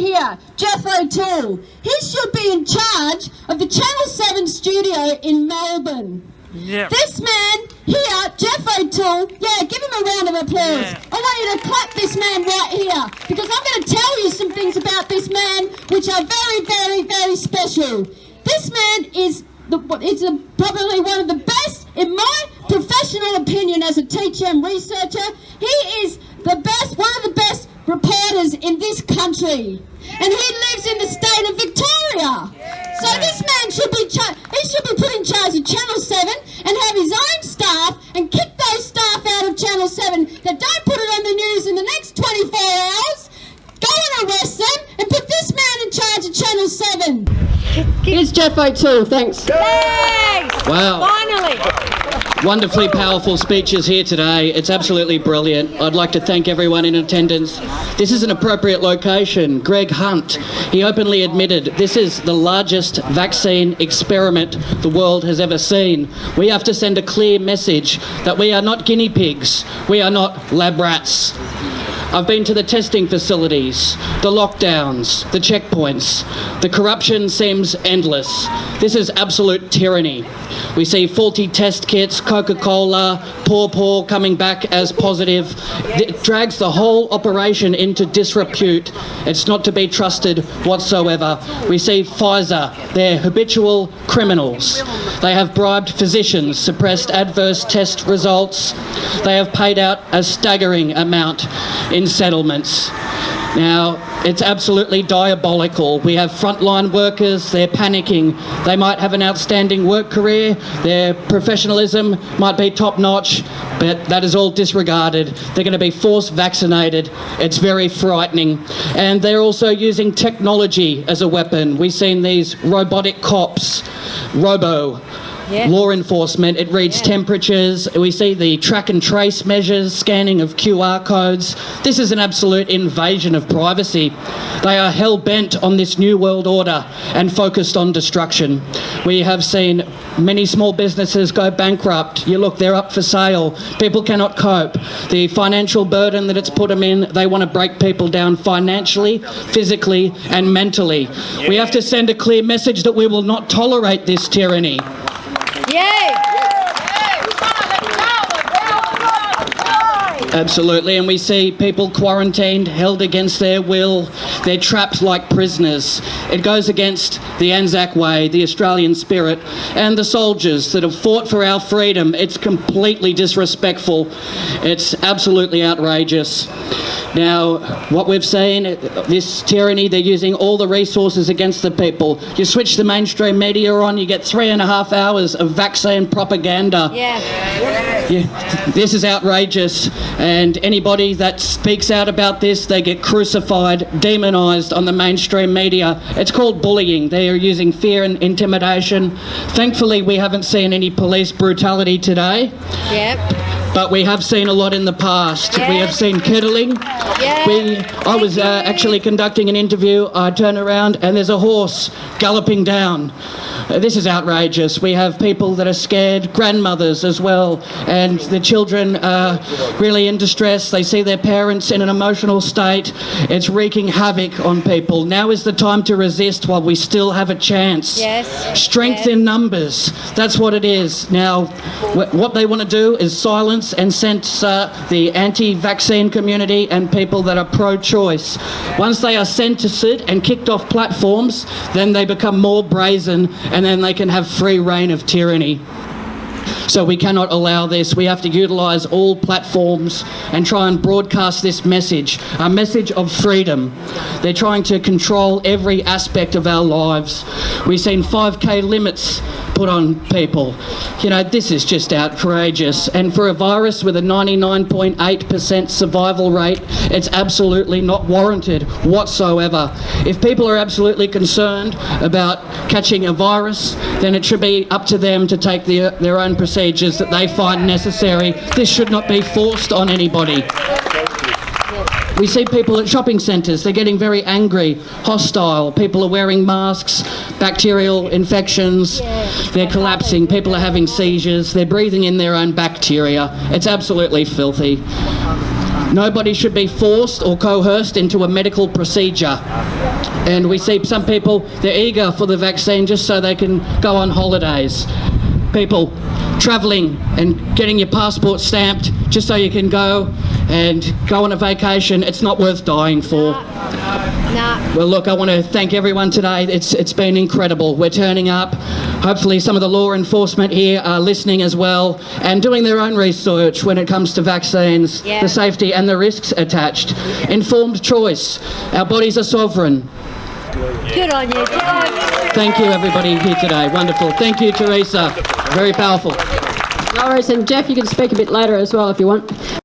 here, Jeff O'Toole. He should be in charge of the Channel 7 studio in Melbourne. Yep. This man here, Jeff O'Toole, give him a round of applause. Yeah. I want you to clap this man right here, because I'm going to tell you some things about this man which are very, very, very special. This man is probably one of the best, in my professional opinion as a teacher and researcher. He is the best, one of the best reporters in this country, and he lives in the state of Victoria. So this man should be put in charge of Channel 7 and have his own staff and kick those staff out of Channel 7 that don't put it on the news in the next 24 hours. Go and arrest them and put this man in charge of Channel 7. Here's Jeff O'Toole, thanks. Yay! Wow. Finally! Wonderfully powerful speeches here today. It's absolutely brilliant. I'd like to thank everyone in attendance. This is an appropriate location. Greg Hunt, he openly admitted this is the largest vaccine experiment the world has ever seen. We have to send a clear message that we are not guinea pigs. We are not lab rats. I've been to the testing facilities, the lockdowns, the checkpoints. The corruption seems endless. This is absolute tyranny. We see faulty test kits, Coca-Cola, paw coming back as positive. It drags the whole operation into disrepute. It's not to be trusted whatsoever. We see Pfizer, they're habitual criminals. They have bribed physicians, suppressed adverse test results. They have paid out a staggering amount in settlements. Now, it's absolutely diabolical. We have frontline workers, they're panicking. They might have an outstanding work career, their professionalism might be top notch, but that is all disregarded. They're going to be force vaccinated. It's very frightening. And they're also using technology as a weapon. We've seen these robotic cops, law enforcement. It reads temperatures. We see the track and trace measures, scanning of QR codes. This is an absolute invasion of privacy. They are hell-bent on this new world order and focused on destruction. We have seen many small businesses go bankrupt. You look, they're up for sale. People cannot cope. The financial burden that it's put them in, they want to break people down financially, physically and mentally. We have to send a clear message that we will not tolerate this tyranny. Yay! Absolutely, and we see people quarantined, held against their will. They're trapped like prisoners. It goes against the Anzac Way, the Australian spirit, and the soldiers that have fought for our freedom. It's completely disrespectful. It's absolutely outrageous. Now, what we've seen, this tyranny, they're using all the resources against the people. You switch the mainstream media on, you get 3.5 hours of vaccine propaganda. This is outrageous, and anybody that speaks out about this, they get crucified, demonised on the mainstream media. It's called bullying. They are using fear and intimidation. Thankfully, we haven't seen any police brutality today. But we have seen a lot in the past. We have seen kettling. I was actually conducting an interview. I turn around and there's a horse galloping down. This is outrageous. We have people that are scared, grandmothers as well, and the children are really in distress. They see their parents in an emotional state. It's wreaking havoc on people. Now is the time to resist while we still have a chance. Strength in numbers. That's what it is. Now, what they want to do is silence and censor the anti-vaccine community and people that are pro-choice. Once they are censored and kicked off platforms, then they become more brazen, and then they can have free reign of tyranny. So we cannot allow this. We have to utilise all platforms and try and broadcast this message, a message of freedom. They're trying to control every aspect of our lives. We've seen 5K limits put on people. You know, this is just outrageous. And for a virus with a 99.8% survival rate, it's absolutely not warranted whatsoever. If people are absolutely concerned about catching a virus, then it should be up to them to take their own procedures that they find necessary. This should not be forced on anybody. We see people at shopping centres, they're getting very angry, hostile. People are wearing masks, bacterial infections, they're collapsing, people are having seizures, they're breathing in their own bacteria. It's absolutely filthy. Nobody should be forced or coerced into a medical procedure. And we see some people, they're eager for the vaccine just so they can go on holidays. People travelling and getting your passport stamped just so you can go and go on a vacation, it's not worth dying for. Nah. Well, look, I want to thank everyone today. It's been incredible. We're turning up. Hopefully some of the law enforcement here are listening as well and doing their own research when it comes to vaccines, Yeah. the safety and the risks attached. Informed choice. Our bodies are sovereign. Good on you, Jeff. Thank you, everybody here today. Wonderful. Thank you, Teresa. Very powerful. No worries, and Jeff, you can speak a bit later as well if you want.